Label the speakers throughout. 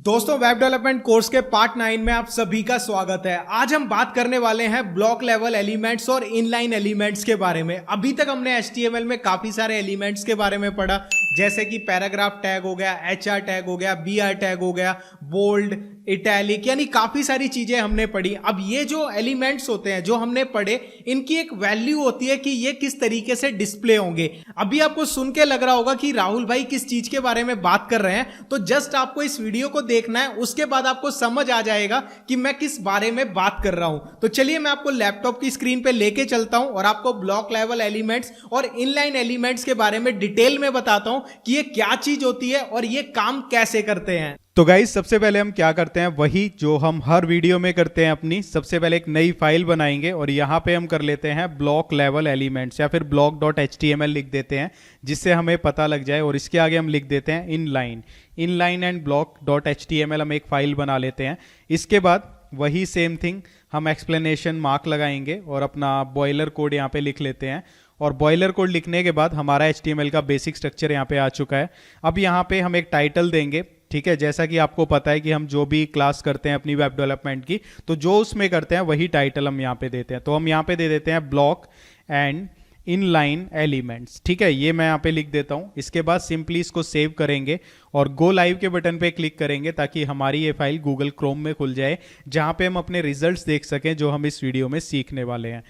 Speaker 1: दोस्तों, web development course के part 9 में आप सभी का स्वागत है। आज हम बात करने वाले हैं ब्लॉक लेवल एलिमेंट्स और इनलाइन एलिमेंट्स के बारे में। अभी तक हमने HTML में काफी सारे एलिमेंट्स के बारे में पढ़ा, जैसे कि पैराग्राफ टैग हो गया, HR टैग हो गया, BR टैग हो गया, बोल्ड, इटैलिक, यानी काफी सारी चीजें हमने पढ़ी। अब ये जो एलिमेंट्स होते हैं जो हमने पढ़े, इनकी एक वैल्यू होती है कि ये किस तरीके से डिस्प्ले होंगे। अभी आपको सुन के लग रहा होगा कि राहुल भाई किस चीज के बारे में बात कर रहे हैं, तो जस्ट आपको इस वीडियो को देखना है, उसके बाद आपको समझ आ जाएगा कि मैं किस बारे में बात कर रहा हूं। तो चलिए मैं आपको लैपटॉप की स्क्रीन पे लेके चलता हूं और आपको ब्लॉक लेवल एलिमेंट्स और इनलाइन एलिमेंट्स के बारे में डिटेल में बताता हूं कि ये क्या चीज होती है और ये काम कैसे करते हैं।
Speaker 2: तो गाइस, सबसे पहले हम क्या करते हैं, वही जो हम हर वीडियो में करते हैं। अपनी सबसे पहले एक नई फाइल बनाएंगे और यहाँ पे हम कर लेते हैं ब्लॉक लेवल एलिमेंट्स या फिर block.html लिख देते हैं, जिससे हमें पता लग जाए। और इसके आगे हम लिख देते हैं इनलाइन एंड block.html। हम एक फाइल बना लेते हैं। इसके बाद वही सेम थिंग हम एक्सप्लेनेशन मार्क लगाएंगे और अपना बॉयलर कोड यहाँ पे लिख लेते हैं। और बॉयलर कोड लिखने के बाद हमारा HTML का बेसिक स्ट्रक्चर यहाँ पे आ चुका है। अब यहाँ पे हम एक टाइटल देंगे, ठीक है। जैसा कि आपको पता है कि हम जो भी क्लास करते हैं अपनी वेब डेवलपमेंट की, तो जो उसमें करते हैं वही टाइटल हम यहाँ पे देते हैं। तो हम यहाँ पे दे देते हैं ब्लॉक एंड इनलाइन एलिमेंट्स, ठीक है। ये मैं यहाँ पे लिख देता हूँ। इसके बाद सिंपली इसको सेव करेंगे और गो लाइव के बटन पे क्लिक करेंगे, ताकि हमारी ये फाइल गूगल क्रोम में खुल जाए, जहाँ पे हम अपने रिजल्ट्स देख सकें जो हम इस वीडियो में सीखने वाले हैं।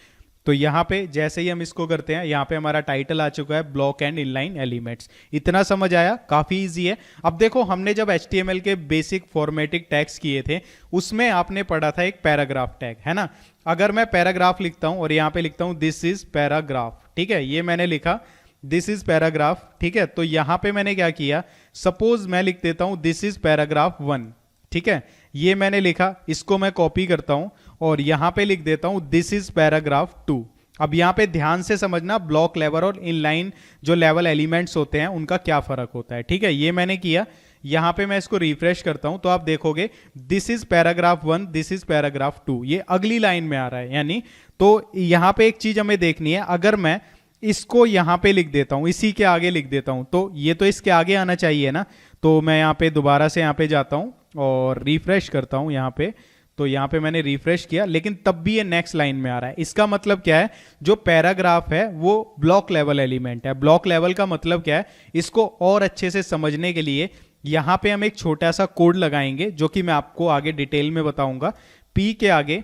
Speaker 2: तो यहाँ पे जैसे ही हम इसको करते हैं, यहाँ पे हमारा टाइटल आ चुका है ब्लॉक एंड इनलाइन एलिमेंट्स। इतना समझ आया? काफी इजी है। अब देखो, हमने जब HTML के बेसिक फॉर्मेटिंग टैग्स किए थे, उसमें आपने पढ़ा था एक पैराग्राफ टैग, है ना। अगर मैं पैराग्राफ लिखता हूं और यहाँ पे लिखता हूं दिस इज पैराग्राफ, ठीक है, ये मैंने लिखा दिस इज पैराग्राफ, ठीक है। तो यहाँ पे मैंने क्या किया, सपोज मैं लिख देता हूं दिस इज पैराग्राफ 1, ठीक है, ये मैंने लिखा। इसको मैं कॉपी करता हूं और यहां पे लिख देता हूं दिस इज पैराग्राफ 2। अब यहां पे ध्यान से समझना ब्लॉक लेवल और इनलाइन जो लेवल एलिमेंट्स होते हैं उनका क्या फर्क होता है, ठीक है। ये मैंने किया। यहां पे मैं इसको रिफ्रेश करता हूं तो आप देखोगे this is paragraph 1, this is paragraph 2, ये अगली लाइन में आ रहा है। यानी तो यहां पे एक चीज हमें देखनी है, अगर मैं इसको यहां पे लिख देता हूं, इसी के आगे लिख देता हूं, तो ये तो इसके आगे आना चाहिए ना। तो मैं यहां पे दोबारा से यहां पे जाता हूं और रिफ्रेश करता हूं यहां पे। तो यहां पे मैंने रिफ्रेश किया, लेकिन तब भी ये नेक्स्ट लाइन में आ रहा है। इसका मतलब क्या है, जो पैराग्राफ है वो ब्लॉक लेवल एलिमेंट है। ब्लॉक लेवल का मतलब क्या है, इसको और अच्छे से समझने के लिए यहां पे हम एक छोटा सा कोड लगाएंगे, जो कि मैं आपको आगे डिटेल में बताऊंगा। P के आगे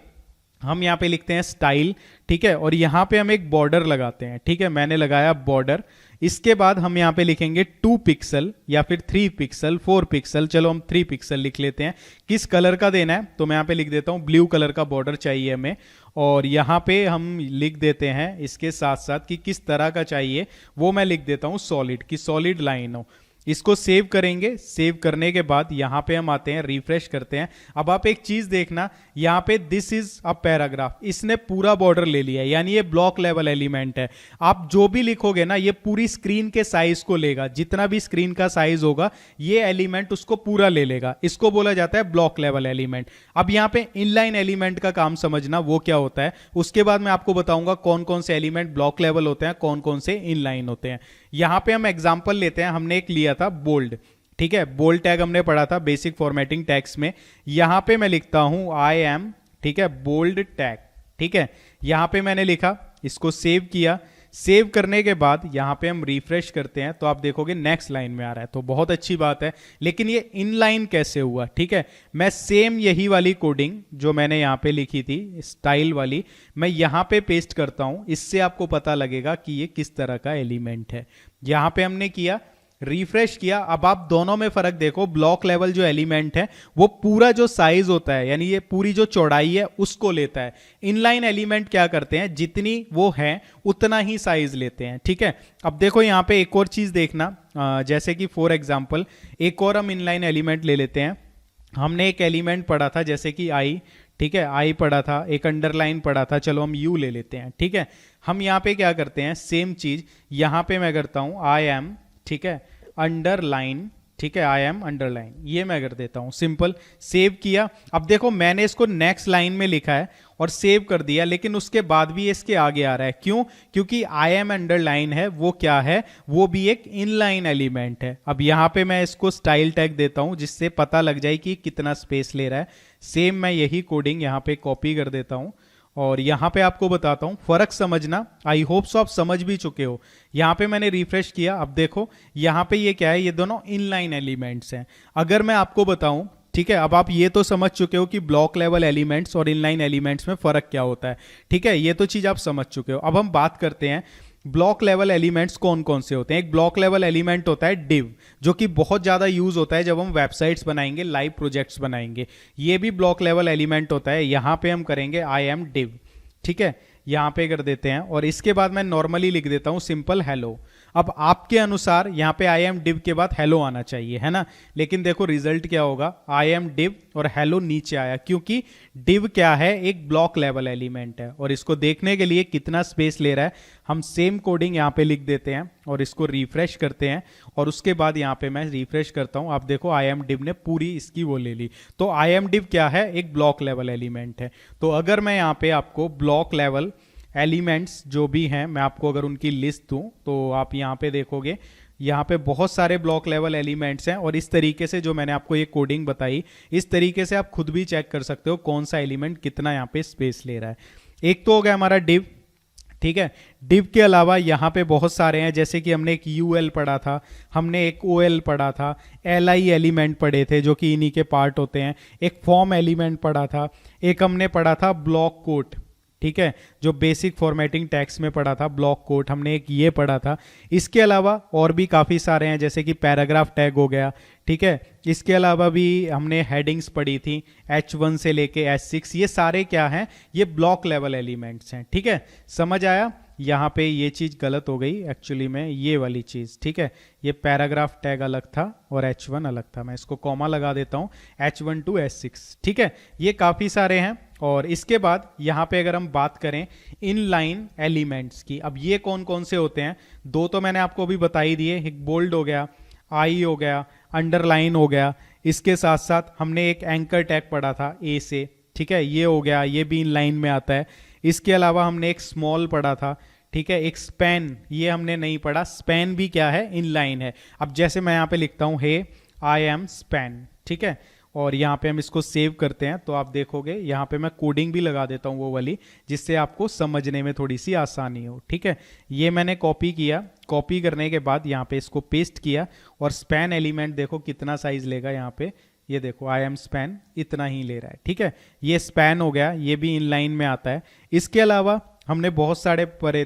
Speaker 2: हम यहाँ पे लिखते हैं स्टाइल, ठीक है, और यहाँ पे हम एक बॉर्डर लगाते हैं, ठीक है। मैंने लगाया बॉर्डर। इसके बाद हम यहाँ पे लिखेंगे 2 पिक्सल या फिर 3 पिक्सल, 4 पिक्सल, चलो हम 3 पिक्सल लिख लेते हैं। किस कलर का देना है, तो मैं यहाँ पे लिख देता हूँ ब्लू कलर का बॉर्डर चाहिए हमें। और यहाँ पे हम लिख देते हैं इसके साथ साथ कि किस तरह का चाहिए, वो मैं लिख देता हूँ सॉलिड, की सॉलिड लाइन हो। इसको सेव करेंगे। सेव करने के बाद यहाँ पे हम आते हैं, रिफ्रेश करते हैं। अब आप एक चीज देखना, यहाँ पे दिस इज अ पैराग्राफ, इसने पूरा बॉर्डर ले लिया है, यानी ये ब्लॉक लेवल एलिमेंट है। आप जो भी लिखोगे ना, ये पूरी स्क्रीन के साइज को लेगा, जितना भी स्क्रीन का साइज होगा ये एलिमेंट उसको पूरा ले लेगा। इसको बोला जाता है ब्लॉक लेवल एलिमेंट। अब यहाँ पे इनलाइन एलिमेंट का काम समझना, वो क्या होता है। उसके बाद मैं आपको बताऊंगा कौन कौन से एलिमेंट ब्लॉक लेवल होते हैं, कौन कौन से इनलाइन होते हैं। यहां पे हम एग्जांपल लेते हैं। हमने एक लिया था बोल्ड, ठीक है, बोल्ड टैग हमने पढ़ा था बेसिक फॉर्मेटिंग टैग्स में। यहां पे मैं लिखता हूं आई एम, ठीक है, बोल्ड टैग, ठीक है। यहां पे मैंने लिखा, इसको सेव किया। सेव करने के बाद यहां पे हम रिफ्रेश करते हैं तो आप देखोगे नेक्स्ट लाइन में आ रहा है, तो बहुत अच्छी बात है। लेकिन ये इनलाइन कैसे हुआ, ठीक है। मैं सेम यही वाली कोडिंग जो मैंने यहां पे लिखी थी स्टाइल वाली, मैं यहां पे पेस्ट करता हूं। इससे आपको पता लगेगा कि ये किस तरह का एलिमेंट है। यहां पे हमने किया, रिफ्रेश किया। अब आप दोनों में फर्क देखो, ब्लॉक लेवल जो एलिमेंट है वो पूरा जो साइज होता है, यानी ये पूरी जो चौड़ाई है उसको लेता है। इनलाइन एलिमेंट क्या करते हैं, जितनी वो है उतना ही साइज लेते हैं, ठीक है। अब देखो यहाँ पे एक और चीज देखना, जैसे कि फॉर एग्जांपल एक और हम इनलाइन एलिमेंट ले लेते हैं। हमने एक एलिमेंट पढ़ा था जैसे कि आई, ठीक है, आई पढ़ा था, एक अंडरलाइन पढ़ा था, चलो हम यू ले लेते हैं, ठीक है। हम यहाँ पे क्या करते हैं, सेम चीज यहाँ पे मैं करता हूं आई एम, ठीक है, अंडरलाइन ठीक है, आई एम अंडरलाइन, ये मैं कर देता हूं, सिंपल सेव किया। अब देखो मैंने इसको नेक्स्ट लाइन में लिखा है और सेव कर दिया, लेकिन उसके बाद भी इसके आगे आ रहा है, क्यों? क्योंकि आई एम अंडरलाइन है, वो क्या है? वो भी एक इनलाइन एलिमेंट है। अब यहां पे मैं इसको स्टाइल टैग देता हूं जिससे पता लग जाए कि कितना स्पेस ले रहा है। सेम मैं यही कोडिंग यहां पे कॉपी कर देता हूं और यहां पे आपको बताता हूं, फर्क समझना। आई होप सो आप समझ भी चुके हो। यहां पे मैंने रिफ्रेश किया, अब देखो यहां पे ये क्या है, ये दोनों इनलाइन एलिमेंट्स हैं। अगर मैं आपको बताऊं, ठीक है, अब आप ये तो समझ चुके हो कि ब्लॉक लेवल एलिमेंट्स और इनलाइन एलिमेंट्स में फर्क क्या होता है, ठीक है, ये तो चीज आप समझ चुके हो। अब हम बात करते हैं ब्लॉक लेवल एलिमेंट्स कौन कौन से होते हैं। एक ब्लॉक लेवल एलिमेंट होता है डिव, जो कि बहुत ज्यादा यूज होता है जब हम वेबसाइट्स बनाएंगे, लाइव प्रोजेक्ट्स बनाएंगे। ये भी ब्लॉक लेवल एलिमेंट होता है। यहां पे हम करेंगे आई एम डिव, ठीक है, यहां पे कर देते हैं और इसके बाद मैं नॉर्मली लिख देता हूं सिंपल हेलो। अब आपके अनुसार यहां पे आई एम डिव के बाद हेलो आना चाहिए, है ना, लेकिन देखो रिजल्ट क्या होगा, आई एम डिव और हेलो नीचे आया, क्योंकि डिव क्या है, एक ब्लॉक लेवल एलिमेंट है। और इसको देखने के लिए कितना स्पेस ले रहा है, हम सेम कोडिंग यहां पे लिख देते हैं और इसको रिफ्रेश करते हैं और उसके बाद यहां पे मैं रिफ्रेश करता हूं। आप देखो आई एम डिव ने पूरी इसकी वो ले ली। तो आई एम डिव क्या है, एक ब्लॉक लेवल एलिमेंट है। तो अगर मैं यहां पे आपको ब्लॉक लेवल एलिमेंट्स जो भी हैं, मैं आपको अगर उनकी लिस्ट दूं तो आप यहां पे देखोगे, यहाँ पे बहुत सारे ब्लॉक लेवल एलिमेंट्स हैं और इस तरीके से जो मैंने आपको ये कोडिंग बताई, इस तरीके से आप खुद भी चेक कर सकते हो कौन सा एलिमेंट कितना यहाँ पे स्पेस ले रहा है। एक तो हो गया हमारा डिव, ठीक है। डिव के अलावा यहाँ पे बहुत सारे हैं, जैसे कि हमने एक यूएल पढ़ा था, हमने एक ओएल पढ़ा था, एलआई एलिमेंट पढ़े थे जो कि इन्हीं के पार्ट होते हैं, एक फॉर्म एलिमेंट पढ़ा था, एक हमने पढ़ा था ब्लॉक कोट, ठीक है, जो बेसिक फॉर्मेटिंग टैक्स में पढ़ा था ब्लॉक कोट, हमने एक ये पढ़ा था। इसके अलावा और भी काफ़ी सारे हैं, जैसे कि पैराग्राफ टैग हो गया, ठीक है। इसके अलावा भी हमने हेडिंग्स पढ़ी थी H1 से लेके H6, ये सारे क्या हैं, ये ब्लॉक लेवल एलिमेंट्स हैं, ठीक है। समझ आया? यहाँ पे ये चीज़ गलत हो गई एक्चुअली में, ये वाली चीज़, ठीक है, ये पैराग्राफ टैग अलग था और H1 अलग था। मैं इसको कॉमा लगा देता हूँ, H1 to H6, ठीक है। ये काफ़ी सारे हैं। और इसके बाद यहाँ पे अगर हम बात करें इनलाइन एलिमेंट्स की, अब ये कौन कौन से होते हैं, दो तो मैंने आपको अभी बता ही दिए, एक बोल्ड हो गया, आई हो गया, अंडरलाइन हो गया। इसके साथ साथ हमने एक एंकर टैग पढ़ा था ए से, ठीक है, ये हो गया, ये भी इनलाइन में आता है। इसके अलावा हमने एक स्मॉल पढ़ा था, ठीक है, एक स्पैन, ये हमने नहीं पढ़ा, स्पैन भी क्या है, इनलाइन है। अब जैसे मैं यहाँ पे लिखता हूँ हे आई एम स्पैन, ठीक है, और यहाँ पे हम इसको सेव करते हैं तो आप देखोगे यहाँ पे मैं कोडिंग भी लगा देता हूँ वो वाली, जिससे आपको समझने में थोड़ी सी आसानी हो, ठीक है। ये मैंने कॉपी किया, कॉपी करने के बाद यहाँ पे इसको पेस्ट किया और स्पैन एलिमेंट देखो कितना साइज लेगा, यहाँ पे ये देखो आई एम स्पैन इतना ही ले रहा है, ठीक है। ये स्पैन हो गया, ये भी इनलाइन में आता है। इसके अलावा हमने बहुत सारे पढ़े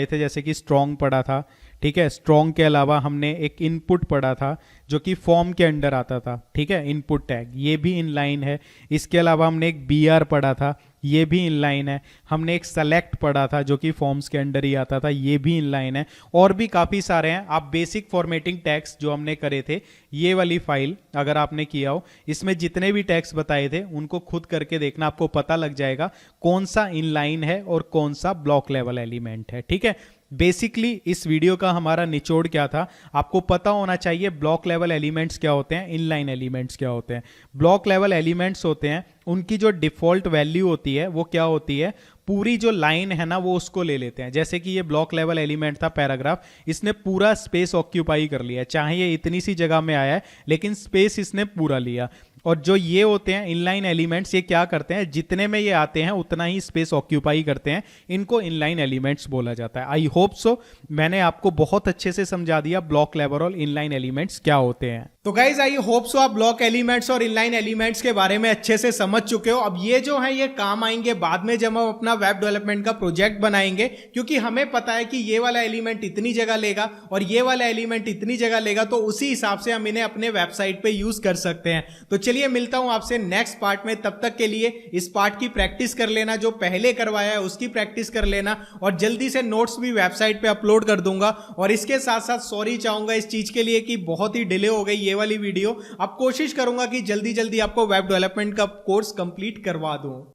Speaker 2: थे जैसे कि स्ट्रॉन्ग पढ़ा था, ठीक है। स्ट्रॉन्ग के अलावा हमने एक इनपुट पढ़ा था जो कि फॉर्म के अंडर आता था, ठीक है, इनपुट टैग, ये भी इनलाइन है। इसके अलावा हमने एक बीआर पढ़ा था, ये भी इनलाइन है। हमने एक सेलेक्ट पढ़ा था जो कि फॉर्म्स के अंडर ही आता था, ये भी इनलाइन है। और भी काफ़ी सारे हैं। आप बेसिक फॉर्मेटिंग टैग्स जो हमने करे थे, ये वाली फाइल अगर आपने किया हो, इसमें जितने भी टैग्स बताए थे उनको खुद करके देखना, आपको पता लग जाएगा कौन सा इनलाइन है और कौन सा ब्लॉक लेवल एलिमेंट है, ठीक है। बेसिकली इस वीडियो का हमारा निचोड़ क्या था, आपको पता होना चाहिए ब्लॉक लेवल एलिमेंट्स क्या होते हैं, इनलाइन एलिमेंट्स क्या होते हैं। ब्लॉक लेवल एलिमेंट्स होते हैं, उनकी जो डिफॉल्ट वैल्यू होती है वो क्या होती है, पूरी जो लाइन है ना वो उसको ले लेते हैं। जैसे कि ये ब्लॉक लेवल एलिमेंट था पैराग्राफ, इसने पूरा स्पेस ऑक्यूपाई कर लिया, चाहे ये इतनी सी जगह में आया है लेकिन स्पेस इसने पूरा लिया। और जो ये होते हैं इनलाइन एलिमेंट्स, ये क्या करते हैं, जितने में ये आते हैं उतना ही स्पेस ऑक्यूपाई करते हैं, इनको इनलाइन एलिमेंट्स बोला जाता है। आई होप सो मैंने आपको बहुत अच्छे से समझा दिया ब्लॉक लेवल और इनलाइन एलिमेंट्स क्या होते हैं।
Speaker 1: तो गाइज आई होप सो आप ब्लॉक एलिमेंट्स और इनलाइन एलिमेंट्स के बारे में अच्छे से समझ चुके हो। अब ये जो है ये काम आएंगे बाद में जब हम अपना वेब डेवलपमेंट का प्रोजेक्ट बनाएंगे, क्योंकि हमें पता है कि ये वाला एलिमेंट इतनी जगह लेगा और ये वाला एलिमेंट इतनी जगह लेगा, तो उसी हिसाब से हम इन्हें अपने वेबसाइट पे यूज कर सकते हैं। तो चलिए मिलता हूं आपसे नेक्स्ट पार्ट में, तब तक के लिए इस पार्ट की प्रैक्टिस कर लेना, जो पहले करवाया है उसकी प्रैक्टिस कर लेना, और जल्दी से नोट्स भी वेबसाइट पे अपलोड कर दूंगा। और इसके साथ साथ सॉरी चाहूंगा इस चीज के लिए कि बहुत ही डिले हो गई ये वाली वीडियो। अब कोशिश करूंगा कि जल्दी जल्दी आपको वेब डेवलपमेंट का कोर्स कंप्लीट करवा दूं।